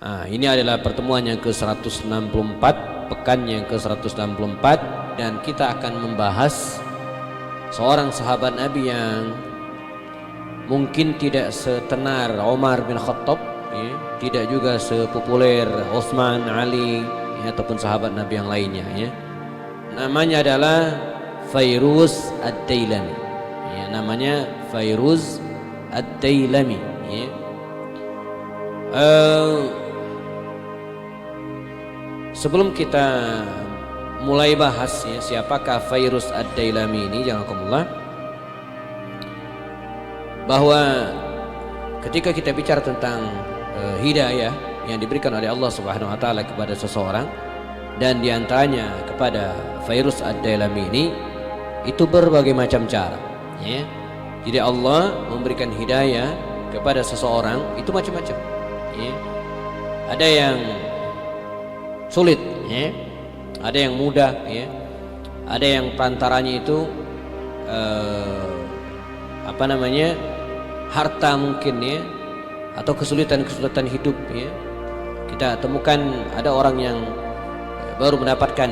Ini adalah pertemuan yang ke-164, pekan yang ke-164, dan kita akan membahas seorang sahabat Nabi yang mungkin tidak setenar Umar bin Khattab, ya, tidak juga sepopuler Utsman, Ali, ya, ataupun sahabat Nabi yang lainnya, ya. Namanya adalah Fairuz Ad-Dailami, ya, namanya Fairuz Ad-Dailami, ya. Sebelum kita mulai bahas, ya, siapakah Fairuz Ad-Dailami ini, jazakumullah, bahwa ketika kita bicara tentang hidayah yang diberikan oleh Allah Subhanahu wa taala kepada seseorang, dan diantaranya kepada Fairuz Ad-Dailami ini, itu berbagai macam cara, ya. Jadi Allah memberikan hidayah kepada seseorang itu macam-macam, ya. Ada yang sulit, ya. Ada yang mudah, ya. Ada yang perantaranya itu harta mungkin, ya, atau kesulitan-kesulitan hidup, ya. Kita temukan ada orang yang baru mendapatkan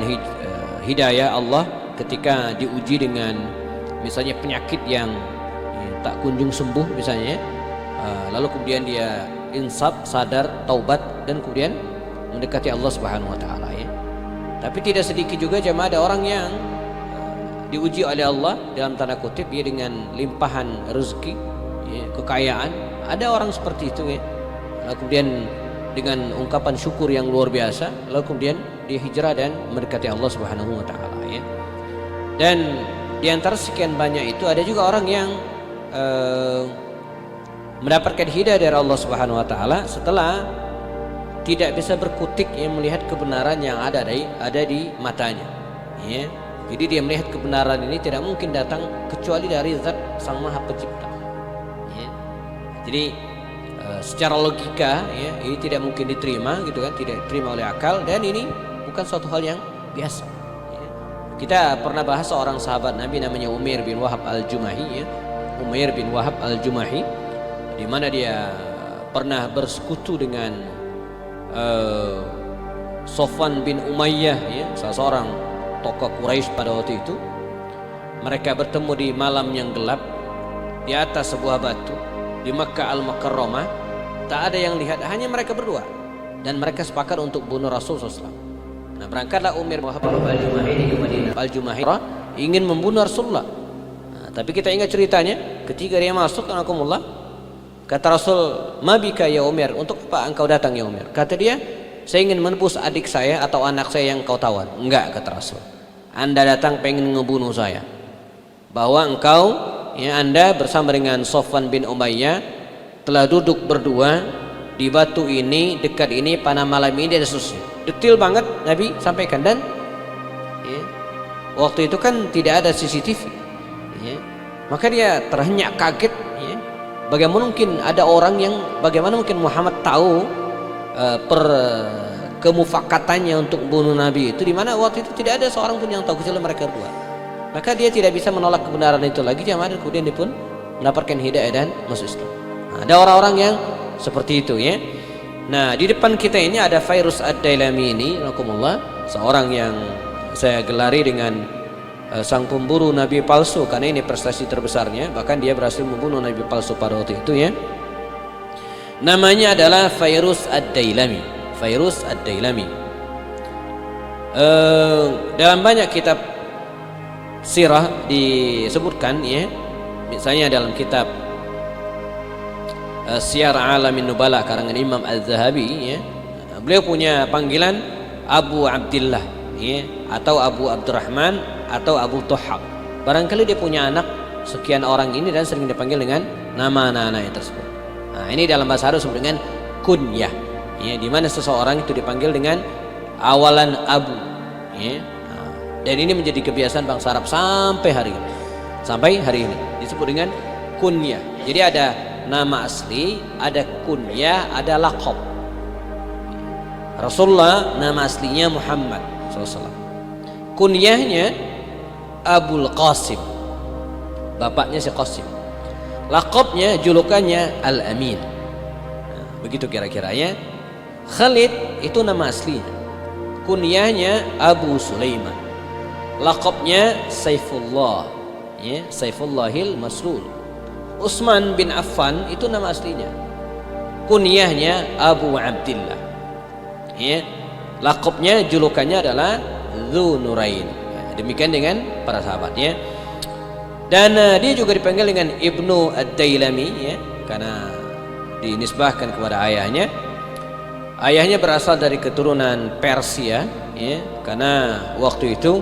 hidayah Allah ketika diuji dengan misalnya penyakit yang, ya, tak kunjung sembuh misalnya, lalu kemudian dia insaf, sadar, taubat, dan kemudian mendekati Allah Subhanahu wa taala, ya. Tapi tidak sedikit juga jemaah ada orang yang diuji oleh Allah dalam tanda kutip, ya, dengan limpahan rezeki, ya, kekayaan. Ada orang seperti itu, ya. Lalu kemudian dengan ungkapan syukur yang luar biasa, lalu kemudian dia hijrah dan mendekati Allah Subhanahu wa taala, ya. Dan di antara sekian banyak itu ada juga orang yang mendapatkan hidayah dari Allah Subhanahu wa taala setelah tidak bisa berkutik, yang melihat kebenaran yang ada di matanya, ya. Jadi dia melihat kebenaran ini tidak mungkin datang kecuali dari Zat Sang Maha Pencipta, ya. Jadi secara logika, ya, ini tidak mungkin diterima, gitu kan, tidak diterima oleh akal, dan ini bukan suatu hal yang biasa, ya. Kita pernah bahas seorang sahabat Nabi namanya Umair bin Wahab Al-Jumahi, ya. Umair bin Wahab Al-Jumahi, di mana dia pernah bersekutu dengan Sofwan bin Umayyah, ya, salah seorang tokoh Quraisy pada waktu itu. Mereka bertemu di malam yang gelap di atas sebuah batu di Makkah Al-Mukarramah. Tak ada yang lihat, hanya mereka berdua, dan mereka sepakat untuk bunuh Rasulullah SAW. Nah, berangkatlah Umair bin Wahab Al-Jumahi ke Madinah. Al-Jumahi ingin membunuh Rasulullah. Nah, tapi kita ingat ceritanya, ketika dia masuk, anakumullah, kata Rasul, "Mabika ya Umar, untuk apa engkau datang ya Umar?" Kata dia, "Saya ingin menebus adik saya atau anak saya yang kau tawan." "Enggak," kata Rasul, "Anda datang pengen ngebunuh saya. Bahwa engkau, ya, Anda bersama dengan Sofwan bin Umayyah telah duduk berdua di batu ini, dekat ini, pada malam ini, dan seterusnya." Detail banget Nabi sampaikan. Dan, ya, waktu itu kan tidak ada CCTV, ya. Maka dia terhenyak kaget, ya. Bagaimana mungkin Muhammad tahu kemufakatannya untuk bunuh Nabi itu, di mana waktu itu tidak ada seorang pun yang tahu kecuali mereka berdua. Maka dia tidak bisa menolak kebenaran itu lagi, jamaah, dan kemudian dia pun mendapatkan hidayah dan masuk Islam. Nah, ada orang-orang yang seperti itu, ya. Nah, di depan kita ini ada Fairuz Ad-Dailami ini, alhamdulillah, seorang yang saya gelari dengan sang pemburu nabi palsu, karena ini prestasi terbesarnya. Bahkan dia berhasil membunuh nabi palsu pada waktu itu, ya. Namanya adalah Fairuz Ad-Dailami. Fairuz Ad-Dailami. Dalam banyak kitab sirah disebutkan, ya. Misalnya dalam kitab Syiar Alamin Nubala karangan Imam Az-Zahabi, ya, beliau punya panggilan Abu Abdillah, ya, atau Abu Abdurrahman, atau Abu Tuhab. Barangkali dia punya anak sekian orang ini dan sering dipanggil dengan nama anak-anaknya tersebut. Nah, ini dalam bahasa Arab disebut dengan kunyah, ya, di mana seseorang itu dipanggil dengan awalan Abu, ya. Nah, dan ini menjadi kebiasaan bangsa Arab sampai hari ini. Sampai hari ini disebut dengan kunyah. Jadi ada nama asli, ada kunyah, ada laqab. Rasulullah nama aslinya Muhammad SAW. Kunyahnya Abul Qasim, bapaknya si Qasim. Laqabnya, julukannya Al-Amin. Nah, begitu kira-kira, ya. Khalid itu nama aslinya, kunyahnya Abu Sulaiman, laqabnya Saifullah, ya, Saifullahil Maslul. Utsman bin Affan itu nama aslinya, kunyahnya Abu Abdillah, ya, laqabnya, julukannya adalah Dzunurain. Ya, demikian dengan para sahabatnya. Dan dia juga dipanggil dengan Ibnu Ad-Dailami, ya, karena dinisbahkan kepada ayahnya. Ayahnya berasal dari keturunan Persia, ya, karena waktu itu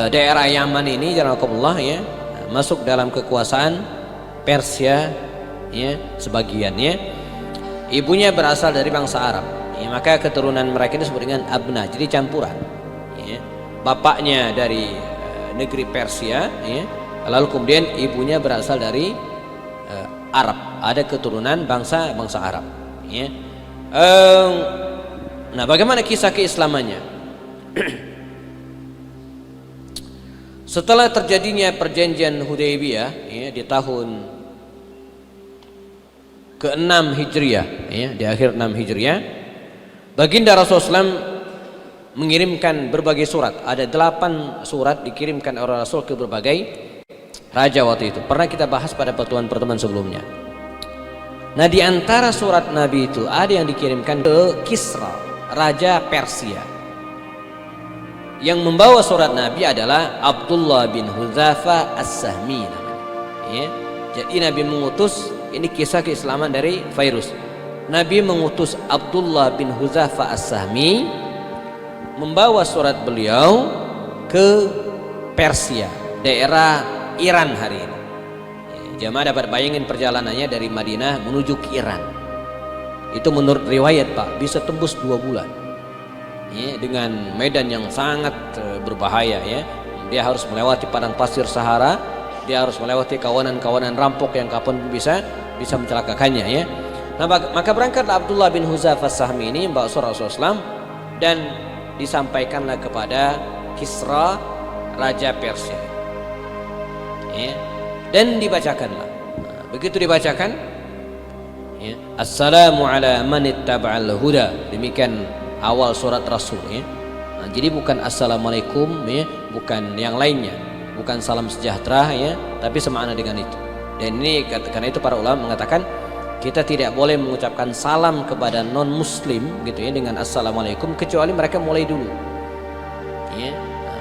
daerah Yaman ini, jazakumullah, ya, masuk dalam kekuasaan Persia, ya, sebagiannya. Ibunya berasal dari bangsa Arab, ya, maka keturunan mereka itu disebut dengan abna, jadi campuran, ya. Bapaknya dari negeri Persia, ya, lalu kemudian ibunya berasal dari Arab, ada keturunan bangsa Arab, ya. Nah, bagaimana kisah keislamannya? Setelah terjadinya perjanjian Hudaybiyah, ya, di tahun ke-6 Hijriah, ya, di akhir 6 Hijriah, baginda Rasulullah SAW mengirimkan berbagai surat. Ada 8 surat dikirimkan oleh Rasul ke berbagai raja waktu itu. Pernah kita bahas pada pertemuan sebelumnya. Nah, di antara surat Nabi itu ada yang dikirimkan ke Kisra, raja Persia. Yang membawa surat Nabi adalah Abdullah bin Hudzafah As-Sahmi namanya, ya. Jadi Nabi mengutus, ini kisah keislaman dari Fairuz. Nabi mengutus Abdullah bin Hudzafah As-Sahmi membawa surat beliau ke Persia, daerah Iran hari ini. Jamaah dapat bayangin perjalanannya dari Madinah menuju ke Iran. Itu menurut riwayat, Pak, bisa tembus 2 bulan, ya, dengan medan yang sangat berbahaya, ya. Dia harus melewati padang pasir Sahara, dia harus melewati kawanan-kawanan rampok yang kapan bisa mencelakakannya, ya. Nah, maka berangkatlah Abdullah bin Hudzafah As-Sahmi ini membawa surat Rasulullah dan disampaikanlah kepada Kisra, raja Persia, ya. Dan dibacakanlah. Nah, begitu dibacakan, ya, Assalamu ala man ittaba'al huda. Demikian awal surat Rasul, ya. Nah, jadi bukan Assalamualaikum, ya, bukan yang lainnya, bukan salam sejahtera, ya, tapi semakna dengan itu. Dan ini karena itu para ulama mengatakan kita tidak boleh mengucapkan salam kepada non muslim, gitu, ya, dengan Assalamualaikum, kecuali mereka mulai dulu, ya.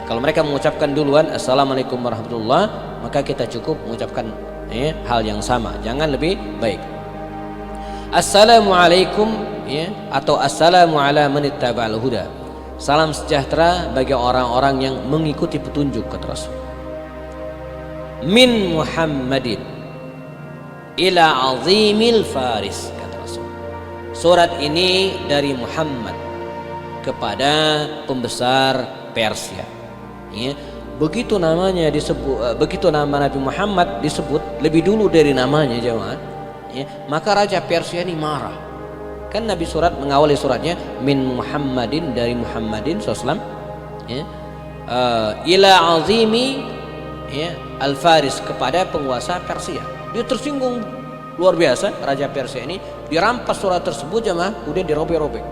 Kalau mereka mengucapkan duluan Assalamualaikum warahmatullah, maka kita cukup mengucapkan, ya, hal yang sama, jangan lebih baik Assalamualaikum, ya, atau Assalamu ala man ittaba'al huda, salam sejahtera bagi orang-orang yang mengikuti petunjuk, kata Rasul. Min Muhammadin ila azimil faris, kata Rasul. Surat ini dari Muhammad kepada pembesar Persia, ya. Begitu namanya disebut, begitu nama Nabi Muhammad disebut lebih dulu dari namanya, jemaah, ya, maka raja Persia ini marah. Kan Nabi surat mengawali suratnya min Muhammadin, dari Muhammadin SAW, ya, ila azimi, ya, al-Faris, kepada penguasa Persia. Dia tersinggung luar biasa, raja Persia ini. Dirampas surat tersebut, jemaah, kemudian dirobek-robek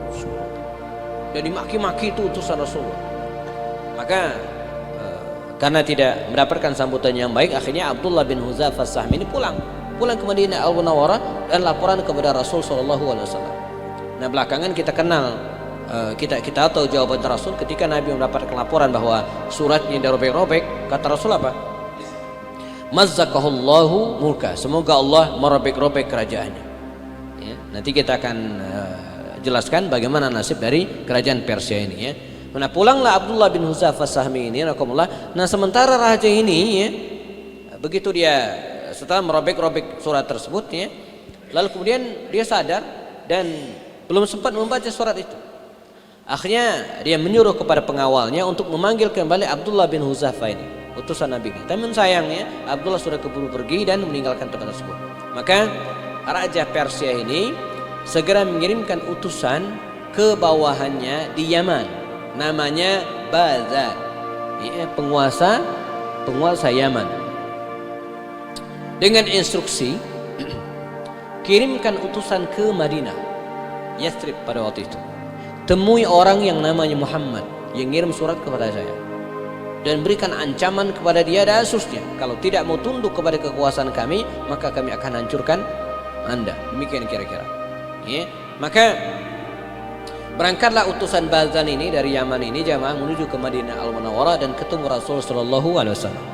dan dimaki-maki itu utusan Rasulullah. Maka karena tidak mendapatkan sambutan yang baik, akhirnya Abdullah bin Hudzafah As-Sahmi ini pulang ke Madinah Al-Munawwarah dan laporan kepada Rasul SAW. Nah, belakangan kita kenal, kita tahu jawaban Rasul ketika Nabi mendapatkan laporan bahwa suratnya dirobek-robek. Kata Rasul apa? Mazzaqahullahu mulka, semoga Allah merobek-robek kerajaannya, ya. Nanti kita akan jelaskan bagaimana nasib dari kerajaan Persia ini, ya. Nah, pulanglah Abdullah bin Hudzafah As-Sahmi ini, rahimallahu. Nah, sementara raja ini, ya, begitu dia setelah merobek-robek surat tersebut, ya, lalu kemudian dia sadar dan belum sempat membaca surat itu. Akhirnya dia menyuruh kepada pengawalnya untuk memanggil kembali Abdullah bin Hudzafah ini, utusan Nabi. Tapi sayangnya Abdullah sudah keburu pergi dan meninggalkan tempat tersebut. Maka raja Persia ini segera mengirimkan utusan ke bawahannya di Yaman, namanya Bazar, ya, penguasa Yaman, dengan instruksi kirimkan utusan ke Madinah Yathrib pada waktu itu. Temui orang yang namanya Muhammad yang ngirim surat kepada saya dan berikan ancaman kepada dia dan asusnya, kalau tidak mau tunduk kepada kekuasaan kami maka kami akan hancurkan Anda. Demikian kira-kira. Ya. Maka berangkatlah utusan Bazan ini dari Yaman ini jamaah menuju ke Madinah Al-Munawwarah dan ketemu Rasul sallallahu alaihi wasallam.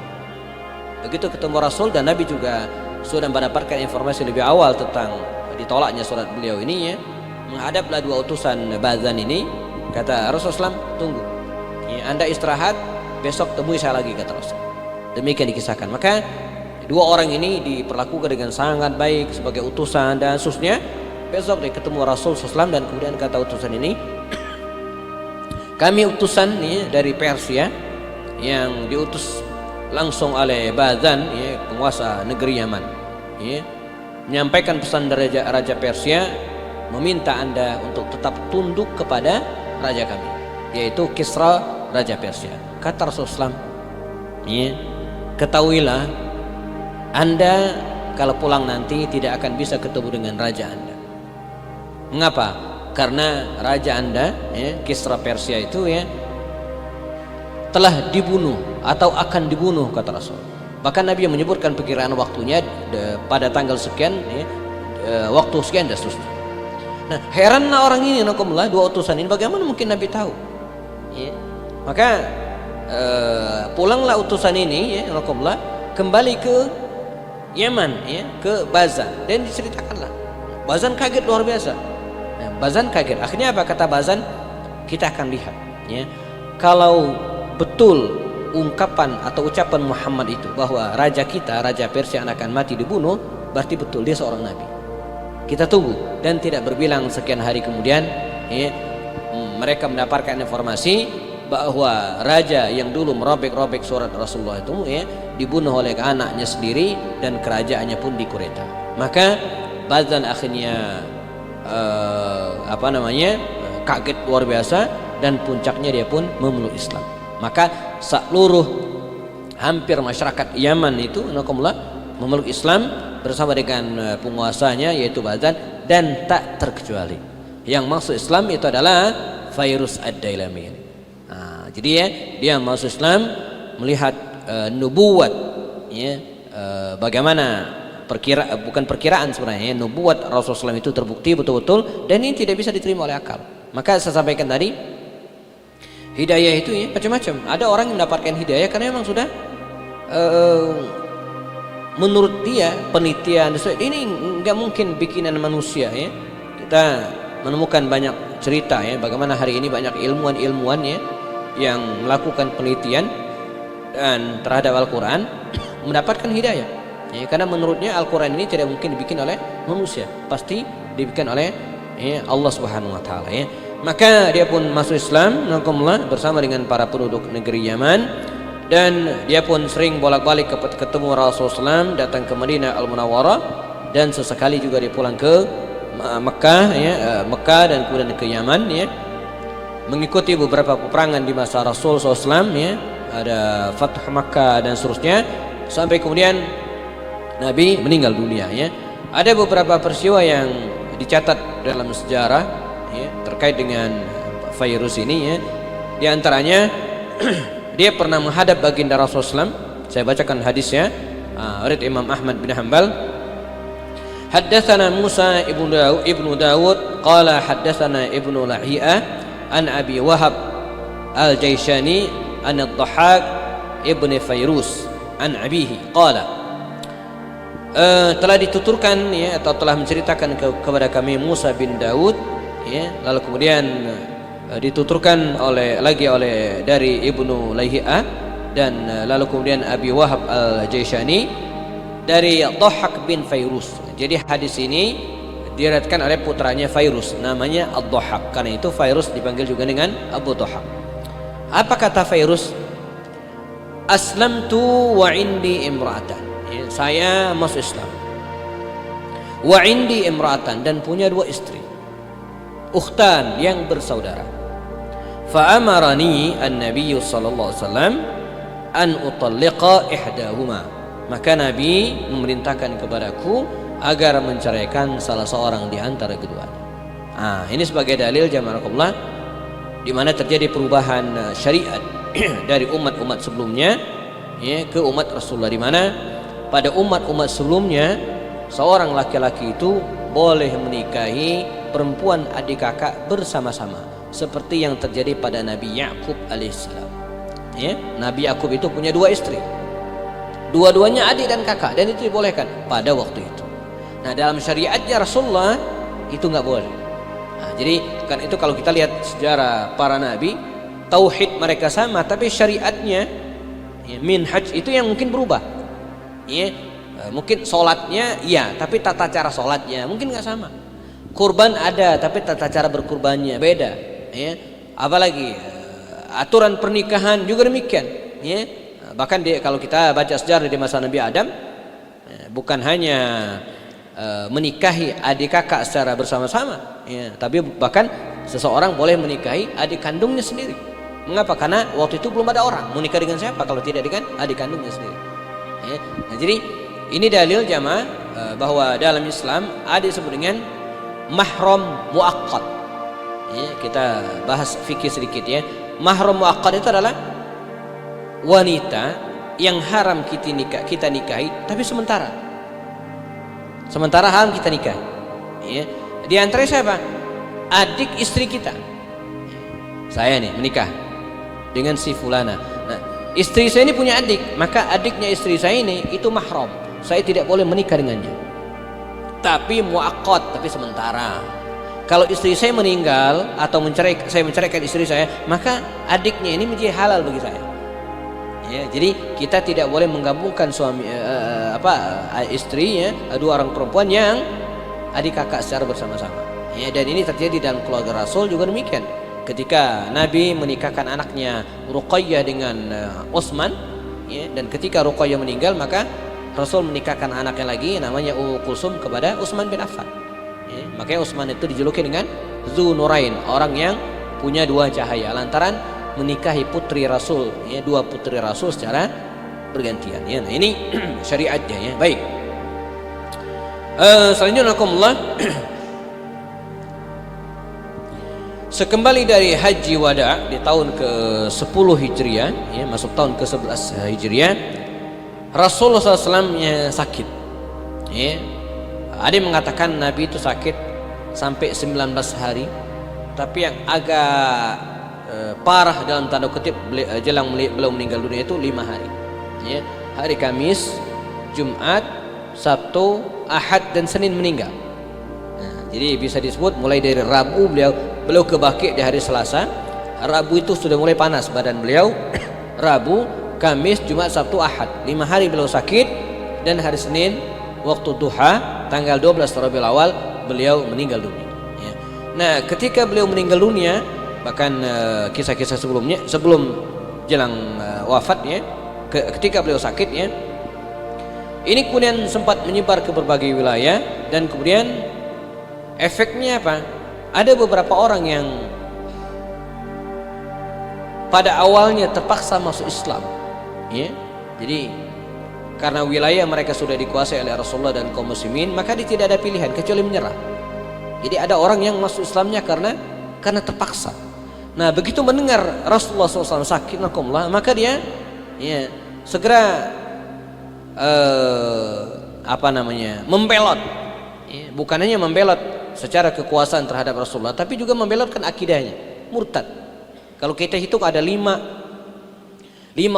Begitu ketemu Rasul dan Nabi juga sudah mendapatkan informasi lebih awal tentang ditolaknya surat beliau ini ya. Menghadaplah dua utusan Bazan ini, kata Rasulullah SAW, tunggu ya, Anda istirahat, besok temui saya lagi, kata Rasul. Demikian dikisahkan. Maka dua orang ini diperlakukan dengan sangat baik sebagai utusan dan susnya. Besok dia ketemu Rasul SAW dan kemudian kata utusan ini, kami utusan ya, dari Persia yang diutus langsung oleh Bazan ya, penguasa negeri Yaman ya, menyampaikan pesan dari Raja Persia, meminta Anda untuk tetap tunduk kepada raja kami, yaitu Kisra, Raja Persia. Kata Rasulullah, ya, ketahuilah Anda kalau pulang nanti tidak akan bisa ketemu dengan raja Anda. Mengapa? Karena raja Anda ya, Kisra Persia itu ya telah dibunuh atau akan dibunuh, kata Rasul. Bahkan Nabi yang menyebutkan perkiraan waktunya pada tanggal sekian ya, waktu sekian dan seterusnya. Nah, heranlah orang ini, nakumullah, dua utusan ini bagaimana mungkin Nabi tahu? Ya. Maka pulanglah utusan ini, ya, nakumullah, kembali ke Yaman, ya, ke Bazan, dan diceritakanlah. Bazan kaget luar biasa. Nah, Bazan kaget. Akhirnya apa kata Bazan? Kita akan lihat, ya, kalau betul ungkapan atau ucapan Muhammad itu bahwa raja kita, Raja Persia akan mati dibunuh, berarti betul dia seorang nabi. Kita tunggu. Dan tidak berbilang sekian hari kemudian ya, mereka mendapatkan informasi bahwa raja yang dulu merobek-robek surat Rasulullah itu ya, dibunuh oleh anaknya sendiri dan kerajaannya pun dikudeta. Maka Bazan akhirnya kaget luar biasa dan puncaknya dia pun memeluk Islam. Maka seluruh hampir masyarakat Yaman itu memeluk Islam bersama dengan penguasanya yaitu Bazan, dan tak terkecuali yang masuk Islam itu adalah Fairuz Ad-Dailami. Nah, jadi ya dia masuk Islam melihat nubuat ya, bagaimana bukan perkiraan sebenarnya ya, nubuat Rasulullah SAW itu terbukti betul-betul dan ini tidak bisa diterima oleh akal. Maka saya sampaikan tadi hidayah itu ya macam-macam. Ada orang yang mendapatkan hidayah karena memang sudah menurut dia penelitian ini nggak mungkin bikinan manusia ya. Kita menemukan banyak cerita ya bagaimana hari ini banyak ilmuwan ya yang melakukan penelitian dan terhadap Al-Quran mendapatkan hidayah ya, karena menurutnya Al-Quran ini tidak mungkin dibikin oleh manusia, pasti dibikin oleh ya, Allah Subhanahu Wa Taala ya. Maka dia pun masuk Islam bersama dengan para penduduk negeri Yaman. Dan dia pun sering bolak-balik ketemu Rasulullah SAW, datang ke Madinah Al-Munawwarah, dan sesekali juga dia pulang ke Mekah ya, Mekah dan kemudian ke Yaman ya, mengikuti beberapa peperangan di masa Rasul SAW ya, ada Fath Makkah dan seterusnya, sampai kemudian Nabi meninggal dunia ya. Ada beberapa peristiwa yang dicatat dalam sejarah ya, terkait dengan Fairuz ini ya. Di antaranya dia pernah menghadap baginda Rasulullah SAW. Saya bacakan hadisnya. Riwayat Imam Ahmad bin Hanbal. Haddatsana Musa ibnu Dawud qala haddatsana Ibnu Lahiyah an Abi Wahab Al-Jaishani an Ad-Dhahhak ibnu Fairuz an abihi qala, telah dituturkan ya, atau telah menceritakan kepada kami Musa bin Daud ya, lalu kemudian dituturkan oleh dari Ibnu Lahiyah dan lalu kemudian Abi Wahab Al-Jaishani dari Dhahhak bin Fairuz. Jadi hadis ini diriwayatkan oleh putranya Fairuz namanya Ad-Dhahhak. Karena itu Fairuz dipanggil juga dengan Abu Dhahhak. Apa kata Fairuz? Aslamtu wa indi imra'atan. Ya, saya masuk Islam. Wa indi imra'atan, dan punya dua istri. Ukhtan, yang bersaudara. Fa'amarani an-nabiy sallallahu alaihi wasallam an utalliqa ihdahuma. Maka Nabi memerintahkan kepadaku agar menceraikan salah seorang di antara keduanya. Ini sebagai dalil jamaah di mana terjadi perubahan syariat dari umat-umat sebelumnya ya ke umat Rasulullah, di mana pada umat-umat sebelumnya seorang laki-laki itu boleh menikahi perempuan adik kakak bersama-sama seperti yang terjadi pada Nabi Yakub alaihissalam. Ya, Nabi Yakub itu punya 2 istri, dua-duanya adik dan kakak, dan itu dibolehkan pada waktu itu. Nah, dalam syariatnya Rasulullah itu nggak boleh. Jadi kan itu kalau kita lihat sejarah para nabi, tauhid mereka sama, tapi syariatnya ya, minhaj itu yang mungkin berubah. Ya, mungkin sholatnya iya, tapi tata cara sholatnya mungkin nggak sama. Kurban ada, tapi tata cara berkurbannya beda. Ya, apalagi aturan pernikahan juga demikian. Ya, bahkan kalau kita baca sejarah di masa Nabi Adam, bukan hanya menikahi adik kakak secara bersama-sama, ya, tapi bahkan seseorang boleh menikahi adik kandungnya sendiri. Mengapa? Karena waktu itu belum ada orang mau nikah dengan siapa kalau tidak dengan adik kandungnya sendiri. Ya. Nah, jadi ini dalil jamaah bahwa dalam Islam ada disebut dengan mahram muaqqad. Ya, kita bahas fikih sedikit ya. Mahram muaqqad itu adalah wanita yang haram kita nikahi tapi sementara haram kita nikah. Ya. Di antara siapa? Adik istri kita. Saya nih menikah dengan si fulana. Nah, istri saya ini punya adik, maka adiknya istri saya ini itu mahram. Saya tidak boleh menikah dengannya. Tapi muaqqad, tapi sementara. Kalau istri saya meninggal atau saya menceraikan istri saya, maka adiknya ini menjadi halal bagi saya. Ya, jadi kita tidak boleh menggabungkan istri ya, 2 orang perempuan yang adik kakak secara bersama-sama. Ya, dan ini terjadi dalam keluarga Rasul juga demikian. Ketika Nabi menikahkan anaknya Ruqayyah dengan Utsman, ya, dan ketika Ruqayyah meninggal maka Rasul menikahkan anaknya lagi namanya Ummu Kulsum kepada Utsman bin Affan. Ya, makanya Utsman itu dijuluki dengan Dzunurain, orang yang punya 2 cahaya lantaran menikahi putri Rasul, ya, 2 putri Rasul secara bergantian. Ya, nah ini syariatnya ya. Baik. Selanjutnya nakumullah. Sekembali dari haji wada di tahun ke-10 Hijriah, ya, masuk tahun ke-11 Hijriah, Rasulullah SAW sakit. Ya. Ada yang mengatakan Nabi itu sakit sampai 19 hari, tapi yang agak parah dalam tanda kutip jelang beliau meninggal dunia itu 5 hari. Ya, hari Kamis, Jumat, Sabtu, Ahad dan Senin meninggal. Nah, jadi bisa disebut mulai dari Rabu beliau ke Baqi di hari Selasa. Rabu itu sudah mulai panas badan beliau. Rabu, Kamis, Jumat, Sabtu, Ahad. 5 hari beliau sakit, dan hari Senin waktu duha tanggal 12 Rabiul Awal beliau meninggal dunia. Ya. Nah, ketika beliau meninggal dunia, bahkan kisah-kisah sebelumnya sebelum jelang wafatnya, ketika beliau sakit ya, ini kemudian sempat menyebar ke berbagai wilayah, dan kemudian efeknya apa? Ada beberapa orang yang pada awalnya terpaksa masuk Islam, ya. Jadi karena wilayah mereka sudah dikuasai oleh Rasulullah dan kaum muslimin, maka dia tidak ada pilihan kecuali menyerah. Jadi ada orang yang masuk Islamnya karena terpaksa. Nah, begitu mendengar Rasulullah SAW sakit, maka dia ya segera membelot. Ya, bukan hanya membelot secara kekuasaan terhadap Rasulullah, tapi juga membelotkan akidahnya, murtad. Kalau kita hitung ada 5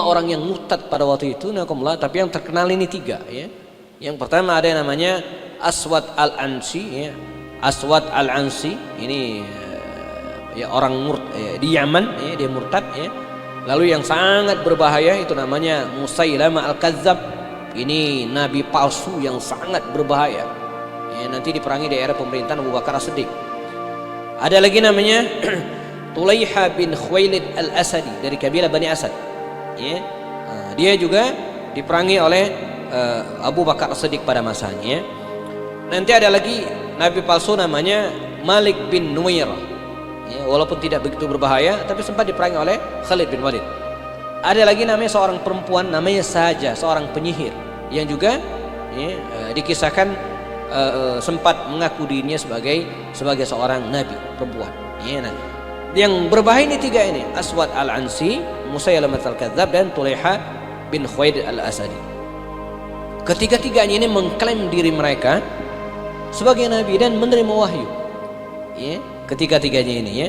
orang yang murtad pada waktu itu, tapi yang terkenal ini 3 ya. Yang pertama ada yang namanya Aswad al-Ansi ya. Aswad al-Ansi ini ya orang di Yaman ya, dia murtad ya. Lalu yang sangat berbahaya itu namanya Musailamah al-Kazzab. Ini nabi palsu yang sangat berbahaya ya, nanti diperangi di era pemerintahan Abu Bakar As-Siddiq. Ada lagi namanya Tulaiha bin Khuwailid al-Asadi dari kabilah Bani Asad ya. Dia juga diperangi oleh Abu Bakar As-Siddiq pada masanya ya. Nanti ada lagi nabi palsu namanya Malik bin Nuwairah ya, walaupun tidak begitu berbahaya tapi sempat diperangi oleh Khalid bin Walid. Ada lagi namanya seorang perempuan namanya Saja, seorang penyihir yang juga ya, dikisahkan sempat mengaku dirinya sebagai seorang nabi perempuan. Ya, nah, yang berbahaya ini tiga ini, Aswad al-Ansi, Musailamah al-Kadzdzab, dan Tulaiha bin Khuwailid al-Asadi. Ketiga-tiganya ini mengklaim diri mereka sebagai nabi dan menerima wahyu. Ya, ketiga-tiganya ini ya.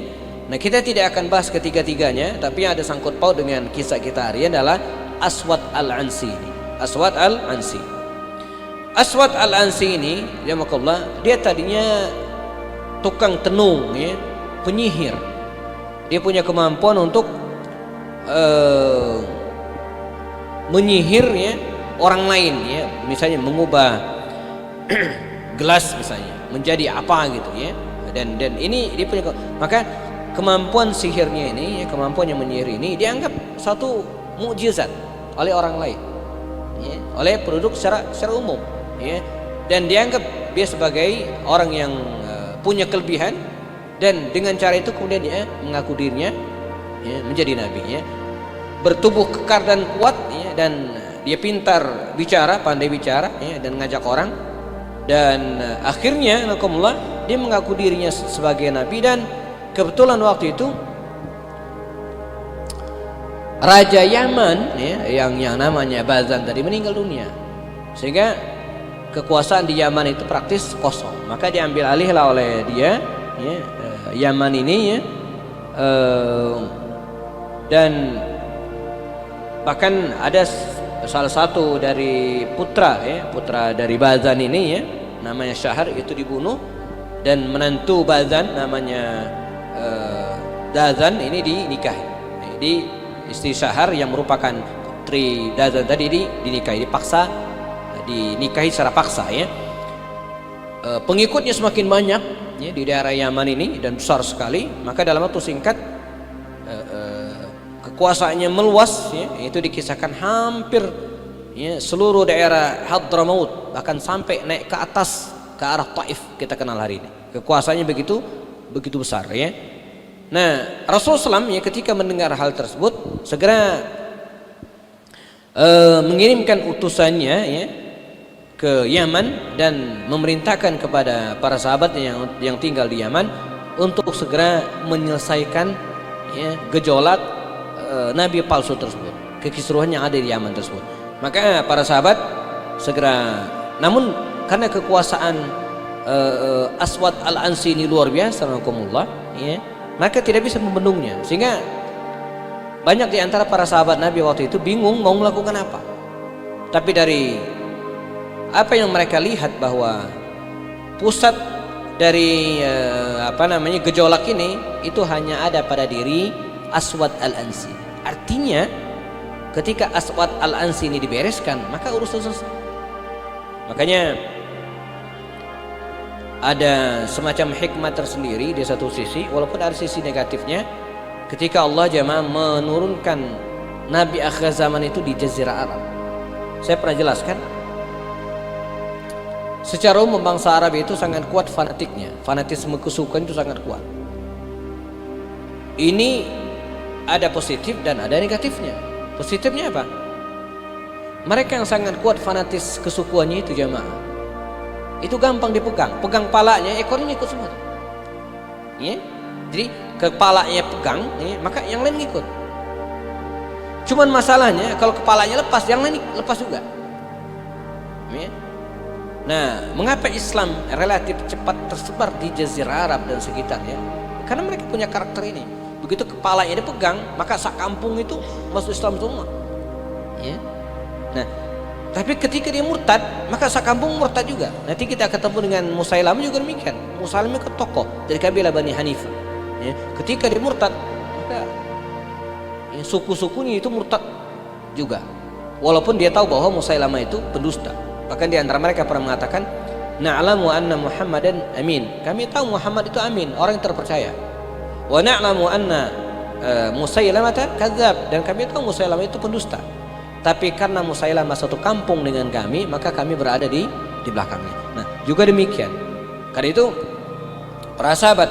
Nah, kita tidak akan bahas ketiga-tiganya, tapi yang ada sangkut paut dengan kisah kita hari ini adalah Aswad al-Ansi. Aswad al-Ansi. Aswad al-Ansi ini, ya makallah, dia tadinya tukang tenung ya, penyihir. Dia punya kemampuan untuk menyihir ya orang lain ya, misalnya mengubah gelas misalnya menjadi apa gitu ya. Dan ini dia punya, maka kemampuan sihirnya ini ya, kemampuan yang menyihir ini dianggap satu mukjizat oleh orang lain ya, oleh penduduk secara umum ya, dan dianggap dia sebagai orang yang punya kelebihan, dan dengan cara itu kemudian dia mengaku dirinya ya, menjadi nabi ya, bertubuh kekar dan kuat ya, dan dia pintar bicara, pandai bicara ya, dan ngajak orang, dan akhirnya nakumullah dia mengaku dirinya sebagai nabi. Dan kebetulan waktu itu Raja Yaman ya, yang namanya Bazan tadi meninggal dunia, sehingga kekuasaan di Yaman itu praktis kosong. Maka diambil alihlah oleh dia ya, Yaman ini ya, dan bahkan ada salah satu dari putra dari Bazan ini ya, namanya Syahar, itu dibunuh, dan menantu Bazan namanya Dazan ini dinikahi. Di istri Syahar yang merupakan putri Dazan tadi dinikahi, dinikahi secara paksa ya. Pengikutnya semakin banyak ya, di daerah Yaman ini, dan besar sekali. Maka dalam waktu singkat kekuasaannya meluas ya, itu dikisahkan hampir ya, seluruh daerah Hadramaut, bahkan sampai naik ke atas ke arah Taif kita kenal hari ini. Kekuasaannya begitu besar ya. Nah, Rasulullah SAW ya, ketika mendengar hal tersebut segera mengirimkan utusannya ya ke Yaman, dan memerintahkan kepada para sahabatnya yang tinggal di Yaman untuk segera menyelesaikan ya, gejolak nabi palsu tersebut, kekisruhan yang ada di Yaman tersebut. Maka para sahabat segera, namun karena kekuasaan Aswad al-Ansi ini luar biasa ya, maka tidak bisa membendungnya, sehingga banyak di antara para sahabat Nabi waktu itu bingung mau melakukan apa. Tapi dari apa yang mereka lihat, bahwa pusat dari gejolak ini itu hanya ada pada diri Aswad al-Ansi. Artinya ketika Aswad al-Ansi ini dibereskan, maka urusan selesai. Makanya ada semacam hikmah tersendiri di satu sisi, walaupun ada sisi negatifnya, ketika Allah jamaah menurunkan Nabi akhir zaman itu di Jazirah Arab. Saya pernah jelaskan, secara umum bangsa Arab itu sangat kuat fanatiknya, fanatisme kesukaan itu sangat kuat. Ini ada positif dan ada negatifnya. Positifnya apa? Mereka yang sangat kuat fanatis kesukuannya itu jamaah, itu gampang dipegang, pegang palanya, ekornya ikut semua ya. Jadi kepalanya pegang ya, maka yang lain ikut. Cuman masalahnya kalau kepalanya lepas, yang lain lepas juga ya. Nah, mengapa Islam relatif cepat tersebar di Jazirah Arab dan sekitarnya? Karena mereka punya karakter ini. Begitu kepalanya dipegang, maka sak kampung itu masuk Islam semua ya. Nah, tapi ketika dia murtad, maka sakampung murtad juga. Nanti kita ketemu dengan Musailamah juga demikian. Musailamah ke tokoh dari kabilah Bani Hanifah ya. Ketika dia murtad, maka ya, suku-sukunya itu murtad juga, walaupun dia tahu bahwa Musailamah itu pendusta. Bahkan di antara mereka pernah mengatakan, na'lamu anna Muhammadan amin, kami tahu Muhammad itu amin, orang yang terpercaya. Wa na'lamu anna Musailamah kadzdzab, dan kami tahu Musailamah itu pendusta. Tapi karena Musailamah satu kampung dengan kami, maka kami berada di belakangnya. Nah, juga demikian. Karena itu para sahabat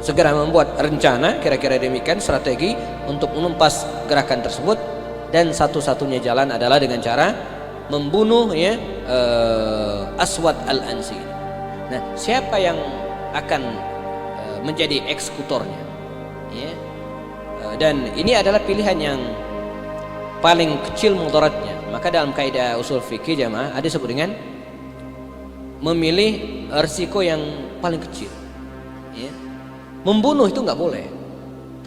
segera membuat rencana, kira-kira demikian, strategi untuk menumpas gerakan tersebut. Dan satu-satunya jalan adalah dengan cara membunuh ya Aswad Al-Ansi. Nah, siapa yang akan menjadi eksekutornya? Ya. Dan ini adalah pilihan yang paling kecil mudaratnya. Maka dalam kaidah usul fikih jamaah ada disebut dengan memilih risiko yang paling kecil. Ya. Membunuh itu nggak boleh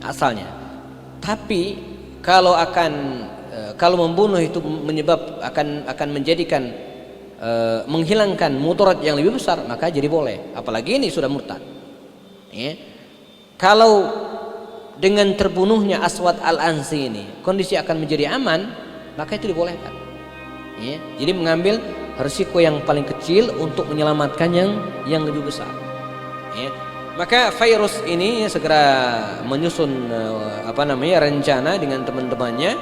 asalnya. Tapi kalau membunuh itu akan menjadikan menghilangkan mudarat yang lebih besar, maka jadi boleh. Apalagi ini sudah murtad. Ya. Kalau dengan terbunuhnya Aswad Al-Ansi ini kondisi akan menjadi aman, maka itu dibolehkan. Ya. Jadi mengambil risiko yang paling kecil untuk menyelamatkan yang lebih besar. Ya. Maka Fairuz ini segera menyusun rencana dengan teman-temannya,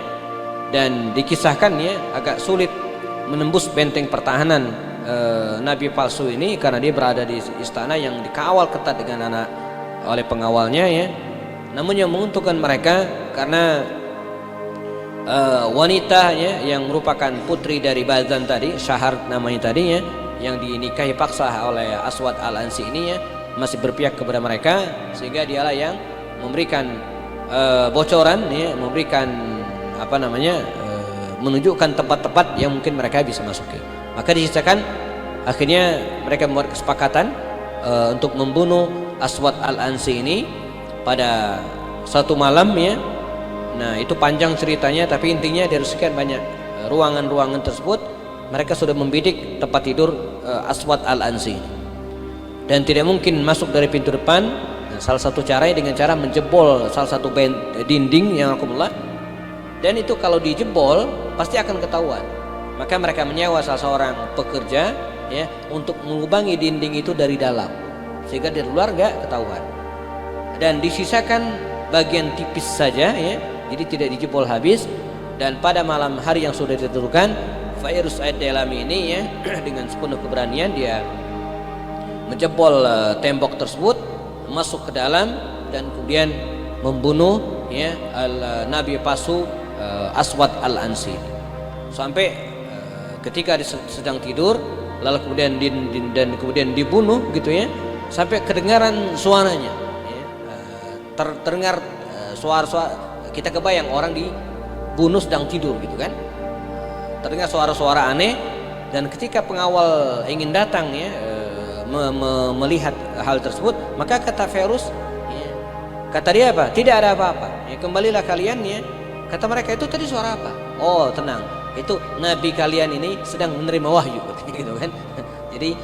dan dikisahkan ya agak sulit menembus benteng pertahanan Nabi palsu ini karena dia berada di istana yang dikawal ketat oleh pengawalnya ya. Namun yang menguntungkan mereka karena wanita ya yang merupakan putri dari Bazan tadi, Syahar namanya tadi ya, yang dinikahi paksa oleh Aswad Al-Ansi ini ya, masih berpihak kepada mereka, sehingga dialah yang memberikan bocoran ya, memberikan menunjukkan tempat-tempat yang mungkin mereka bisa masuki. Maka disisakan akhirnya mereka membuat kesepakatan untuk membunuh Aswad Al-Ansi ini pada satu malam ya. Nah, itu panjang ceritanya, tapi intinya dari sekian banyak ruangan-ruangan tersebut mereka sudah membidik tempat tidur Aswad Al-Ansi, dan tidak mungkin masuk dari pintu depan. Nah, salah satu caranya dengan cara menjebol salah satu dinding yang akumulasi, dan itu kalau dijebol pasti akan ketahuan. Maka mereka menyewa salah seorang pekerja ya untuk melubangi dinding itu dari dalam, sehingga dari luar nggak ketahuan, dan disisakan bagian tipis saja ya, jadi tidak dijebol habis. Dan pada malam hari yang sudah ditentukan, Fairuz Ad-Dailami ini ya dengan sepenuh keberanian dia menjebol tembok tersebut, masuk ke dalam, dan kemudian membunuh ya Nabi palsu Aswad Al-Ansi. Sampai ketika dia sedang tidur, lalu kemudian dibunuh gitu ya, sampai kedengaran suaranya ya, terdengar suara-suara. Kita kebayang orang dibunuh sedang tidur gitu kan, terdengar suara-suara aneh. Dan ketika pengawal ingin datang ya melihat hal tersebut, maka kata Fairuz ya, kata dia apa? Tidak ada apa-apa ya, kembalilah kalian ya. Kata mereka, itu tadi suara apa? Oh, tenang, itu nabi kalian ini sedang menerima wahyu gitu kan. Jadi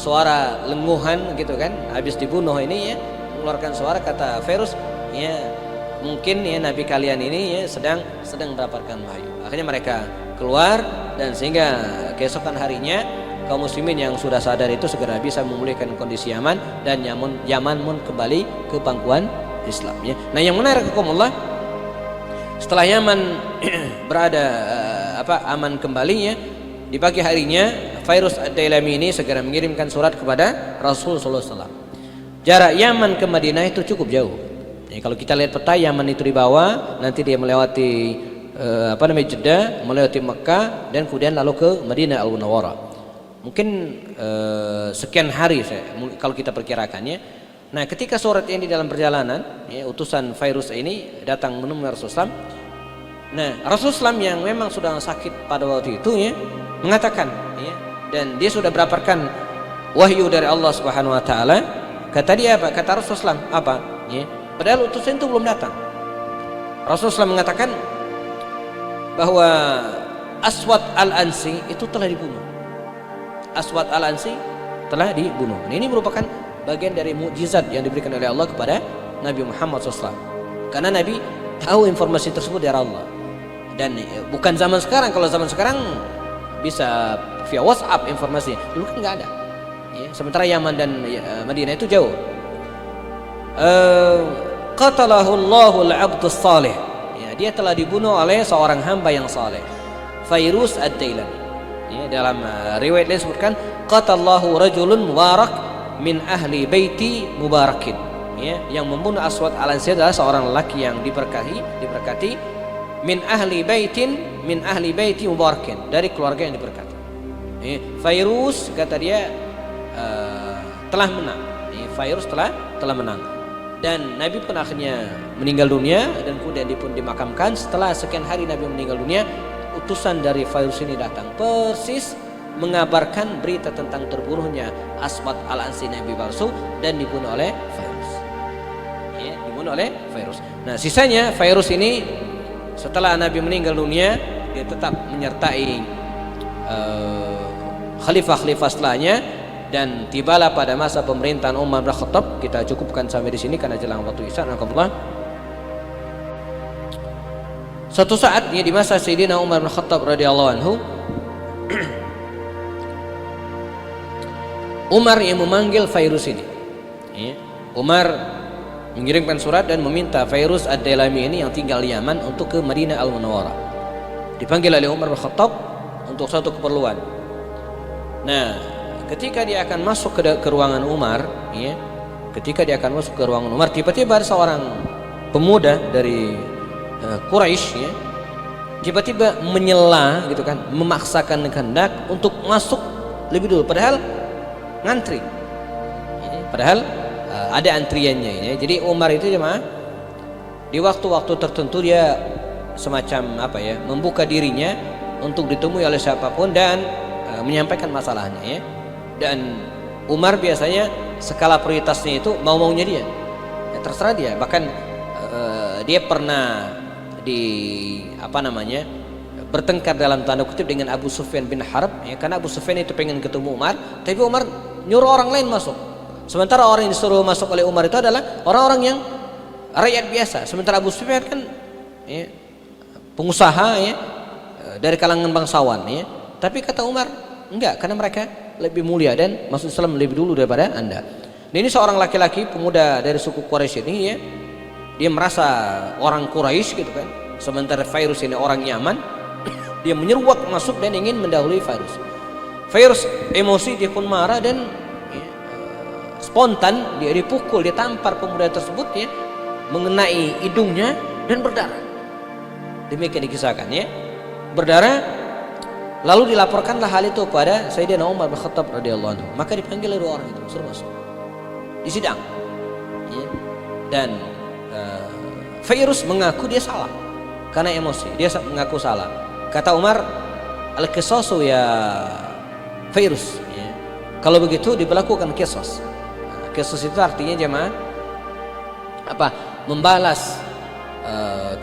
suara lenguhan gitu kan, habis dibunuh ini ya mengeluarkan suara. Kata Fairuz ya, mungkin ya nabi kalian ini ya sedang mendapatkan wahyu. Akhirnya mereka keluar, dan sehingga keesokan harinya kaum muslimin yang sudah sadar itu segera bisa memulihkan kondisi Yaman, dan Yaman pun kembali ke pangkuan Islam ya. Nah, yang menarik hukumullah, setelah Yaman berada aman kembali ya, di pagi harinya Fairuz Ad-Dailami ini segera mengirimkan surat kepada Rasul sallallahu alaihi wasallam. Jarak Yaman ke Madinah itu cukup jauh. Ya, kalau kita lihat peta, Yaman itu di bawah, nanti dia melewati Jeddah, melewati Mekah, dan kemudian lalu ke Madinah Al-Munawwarah. Mungkin sekian hari kalau kita perkirakannya. Nah, ketika surat ini dalam perjalanan ya, utusan Fairuz ini datang menemui Rasulullah. Nah, Rasulullah yang memang sudah sakit pada waktu itu ya, mengatakan ya, dan dia sudah mendapatkan wahyu dari Allah Subhanahu wa taala. Kata dia apa? Kata Rasulullah apa? Ya, padahal utusan itu belum datang. Rasulullah mengatakan bahwa Aswad Al-Ansi itu telah dibunuh. Aswad Al-Ansi telah dibunuh. Nah, ini merupakan bagian dari mukjizat yang diberikan oleh Allah kepada Nabi Muhammad SAW. Karena Nabi tahu informasi tersebut dari Allah. Dan bukan zaman sekarang. Kalau zaman sekarang bisa via WhatsApp informasi. Dulu kan nggak ada. Ya, sementara Yaman dan Madinah itu jauh. Qatalahullahu al-'abdus salih. Ya, dia telah dibunuh oleh seorang hamba yang saleh, Fairuz Ad-Dailami. Ya, dalam riwayat lain disebutkan qatallahu rajulun mubarak min ahli baiti mubarakin. Ya, yang membunuh Aswad Al-Ansi adalah seorang lelaki yang diberkati min ahli baiti mubarakin, dari keluarga yang diberkati. Fairuz kata dia telah menang. Fairuz telah menang. Dan Nabi pun akhirnya meninggal dunia dan kemudian dia pun dimakamkan. Setelah sekian hari Nabi meninggal dunia, utusan dari Fairuz ini datang persis mengabarkan berita tentang terbunuhnya Aswad al-Ansi Nabi palsu dan dibunuh oleh Fairuz. Dibunuh oleh Fairuz. Nah, sisanya Fairuz ini setelah Nabi meninggal dunia, dia tetap menyertai khalifah-khalifah setelahnya, dan tibalah pada masa pemerintahan Umar bin Khattab. Kita cukupkan sampai di sini karena jelang waktu Isya. Suatu saat di masa Sayyidina Umar bin Khattab radhiyallahu anhu, Umar yang memanggil Fairuz ini. Umar mengirimkan surat dan meminta Fairuz ad-Dailami ini yang tinggal di Yaman untuk ke Madinah Al-Munawwarah. Dipanggil oleh Umar bin Khattab untuk suatu keperluan. Nah, ketika dia akan masuk ke ruangan Umar, tiba-tiba ada seorang pemuda dari Quraisy, tiba-tiba menyela gitu kan, memaksakan kehendak untuk masuk lebih dulu, padahal ngantri. Padahal ada antriannya. Jadi Umar itu jemaah di waktu-waktu tertentu dia semacam membuka dirinya untuk ditemui oleh siapapun dan menyampaikan masalahnya. Dan Umar biasanya skala prioritasnya itu mau-maunya dia. Terserah dia. Bahkan dia pernah bertengkar dalam tanda kutip dengan Abu Sufyan bin Harb, karena Abu Sufyan itu pengen ketemu Umar, tapi Umar nyuruh orang lain masuk. Sementara orang yang disuruh masuk oleh Umar itu adalah orang-orang yang rakyat biasa. Sementara Abu Sufyan kan pengusaha dari kalangan bangsawan. Tapi kata Umar, enggak, karena mereka lebih mulia dan masuk Islam lebih dulu daripada Anda. Nah, ini seorang laki-laki pemuda dari suku Quraisy ini, dia merasa orang Quraisy gitu kan. Sementara Fairuz ini orang Yaman, dia menyeruak masuk dan ingin mendahului Fairuz. Fairuz emosi, dia pun marah dan spontan dia dipukul, ditampar pemuda tersebut mengenai hidungnya dan berdarah. Demikian dikisahkan berdarah. Lalu dilaporkanlah hal itu pada Sayyidina Umar bin Khattab radhiyallahu anhu. Maka dipanggil oleh orang itu, suruh masuk, disidang. Dan Fairuz mengaku dia salah karena emosi, dia mengaku salah. Kata Umar, al-qisasu ya Fairuz. Kalau begitu diberlakukan qisas. Qisas itu artinya jemaah membalas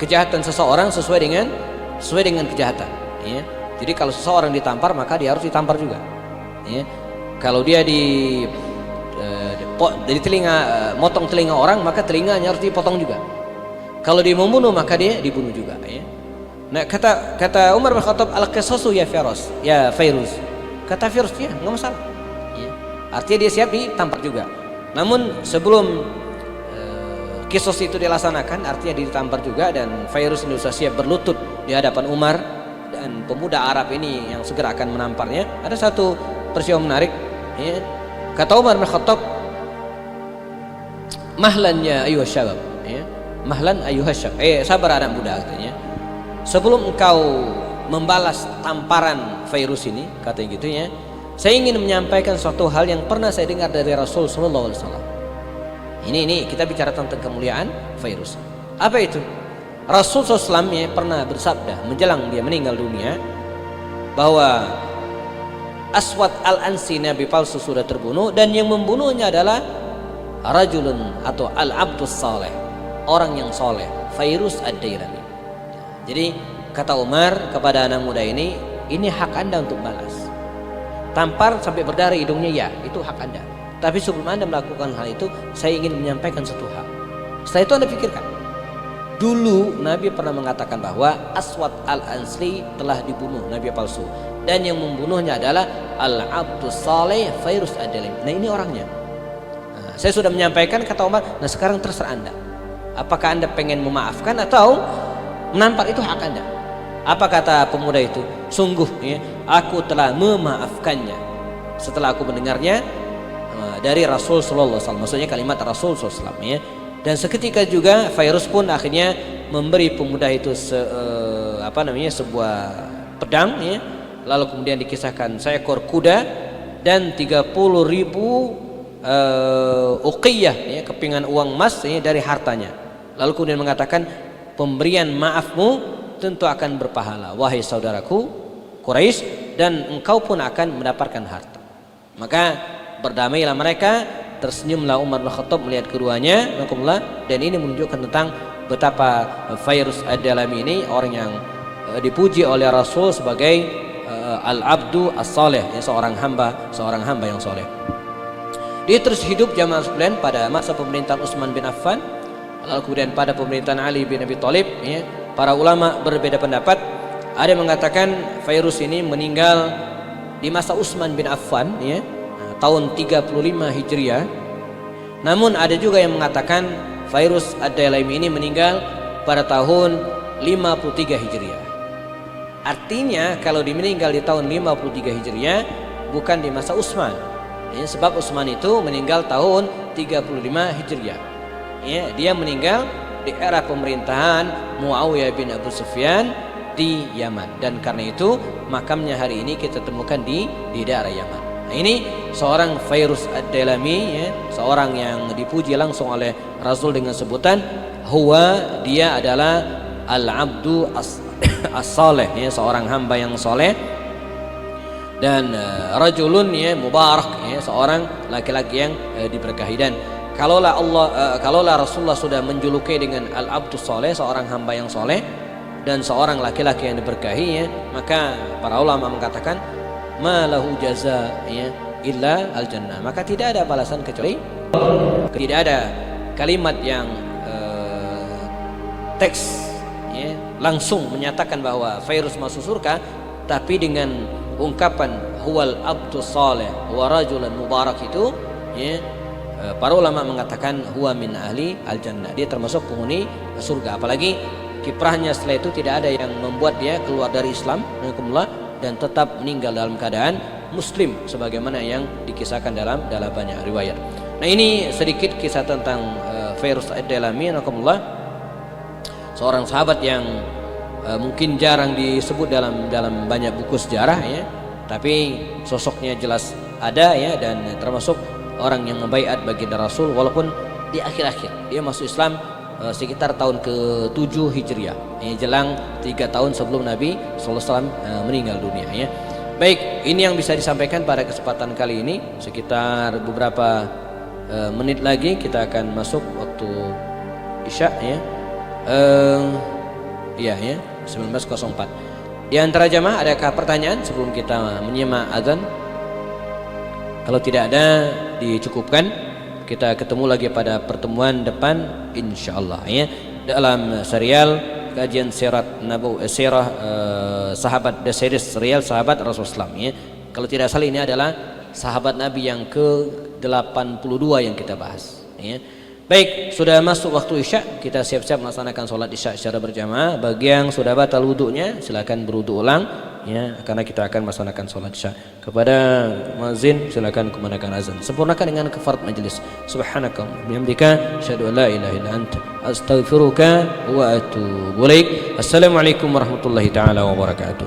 kejahatan seseorang sesuai dengan kejahatan. Jadi kalau seseorang ditampar maka dia harus ditampar juga. Kalau dia dari telinga, motong telinga orang, maka telinganya harus dipotong juga. Kalau dia membunuh maka dia dibunuh juga. Nah, kata Umar bin Khattab, al-qisasu ya Fairuz. Kata Fairuz, nggak masalah. Artinya dia siap ditampar juga. Namun sebelum qisas itu dilaksanakan, artinya ditampar juga, dan Fairuz sudah siap berlutut di hadapan Umar dan pemuda Arab ini yang segera akan menamparnya. Ada satu peristiwa menarik. Kata Umar bin Khattab, mahlan ya ayuhas syabab, mahlan ayuhas syabab, sabar anak muda katanya. Sebelum engkau membalas tamparan Fairuz ini, katanya gitu saya ingin menyampaikan suatu hal yang pernah saya dengar dari Rasul sallallahu alaihi wasallam. Ini kita bicara tentang kemuliaan Fairuz. Apa itu? Rasul SAW pernah bersabda menjelang dia meninggal dunia bahwa Aswad al-Ansi Nabi palsu sudah terbunuh, dan yang membunuhnya adalah rajulun atau al-abdus saleh, orang yang soleh, Fairuz ad-Dailami. Jadi kata Umar kepada anak muda ini hak Anda untuk balas. Tampar sampai berdarah hidungnya, itu hak Anda. Tapi sebelum Anda melakukan hal itu, saya ingin menyampaikan satu hal. Setelah itu Anda pikirkan. Dulu Nabi pernah mengatakan bahwa Aswad al-Ansli telah dibunuh, Nabi palsu, dan yang membunuhnya adalah al-abdus saleh Fairuz ad-Dailami. Nah, ini orangnya. Saya sudah menyampaikan, kata Umar. Nah, sekarang terserah Anda. Apakah Anda pengen memaafkan atau menampar? Itu hak Anda. Apa kata pemuda itu? Sungguh aku telah memaafkannya setelah aku mendengarnya dari Rasul sallallahu alaihi wasallam. Maksudnya kalimat Rasul sallallahu alaihi wasallam. Dan seketika juga Fairuz pun akhirnya memberi pemuda itu sebuah pedang, lalu kemudian dikisahkan seekor kuda dan 30.000 uqiyah ya, kepingan uang emas ya, dari hartanya. Lalu kemudian mengatakan, pemberian maafmu tentu akan berpahala wahai saudaraku Quraisy, dan engkau pun akan mendapatkan harta. Maka berdamailah mereka, tersenyumlah Umar bin Khattab melihat keduanya, dan ini menunjukkan tentang betapa Fairuz Ad-Dailami ini orang yang dipuji oleh Rasul sebagai al-abdu as-saleh, ya, seorang hamba yang soleh. Dia terus hidup jamaah sekalian pada masa pemerintahan Utsman bin Affan, lalu kemudian pada pemerintahan Ali bin Abi Thalib ya. Para ulama berbeda pendapat. Ada yang mengatakan Fairuz ini meninggal di masa Utsman bin Affan ya, tahun 35 Hijriah. Namun ada juga yang mengatakan Fairuz Ad-Dailami ini meninggal pada tahun 53 Hijriah. Artinya kalau dia meninggal di tahun 53 Hijriah bukan di masa Utsman. Ya, sebab Utsman itu meninggal tahun 35 Hijriah. Ya, dia meninggal di era pemerintahan Muawiyah bin Abu Sufyan di Yaman, dan karena itu makamnya hari ini kita temukan di daerah Yaman. Nah, ini seorang Fairuz Ad-Dailami ya, seorang yang dipuji langsung oleh Rasul dengan sebutan dia adalah al-abdu as-saleh ya, seorang hamba yang soleh, dan rajulun ya mubarak ya, seorang laki-laki yang diberkahi. Dan kalaulah Rasulullah sudah menjuluki dengan al-abdus soleh, seorang hamba yang soleh dan seorang laki-laki yang diberkahi ya, maka para ulama mengatakan malahu jaza ya illa al-jannah, maka tidak ada balasan kecuali, tidak ada kalimat yang teks ya, langsung menyatakan bahwa Fairuz masuk surga, tapi dengan ungkapan huwal abdus saleh wa rajulan mubarak itu ya, para ulama mengatakan huwa min ahli al-jannah, dia termasuk penghuni surga. Apalagi kiprahnya setelah itu tidak ada yang membuat dia keluar dari Islam dan tetap meninggal dalam keadaan muslim sebagaimana yang dikisahkan dalam banyak riwayat. Nah, ini sedikit kisah tentang Fairuz Ad-Dailami, seorang sahabat yang mungkin jarang disebut dalam banyak buku sejarah ya, tapi sosoknya jelas ada ya, dan termasuk orang yang membaiat baginda Rasul walaupun di akhir-akhir. Dia masuk Islam sekitar tahun ke-7 Hijriah ya, jelang 3 tahun sebelum Nabi SAW meninggal dunia ya. Baik, ini yang bisa disampaikan pada kesempatan kali ini. Sekitar beberapa menit lagi kita akan masuk waktu Isya ya. Iya ya, 19.04. Di antara jamaah adakah pertanyaan sebelum kita menyimak azan? Kalau tidak ada, dicukupkan. Kita ketemu lagi pada pertemuan depan insyaallah ya, dalam serial kajian sirah sahabat serial sahabat Rasulullah ya. Kalau tidak salah ini adalah sahabat Nabi yang ke-82 yang kita bahas ya. Baik, sudah masuk waktu Isya, kita siap-siap melaksanakan sholat Isya secara berjamaah. Bagi yang sudah batal wudunya silakan berwudu ulang ya, karena kita akan melaksanakan sholat Isya. Kepada muadzin silakan kumandangkan azan. Sempurnakan dengan kafarat majelis. Subhanaka bihamdika asyhadu an la ilaha illa anta astaghfiruka wa atubu ilaik. Assalamualaikum warahmatullahi taala wabarakatuh.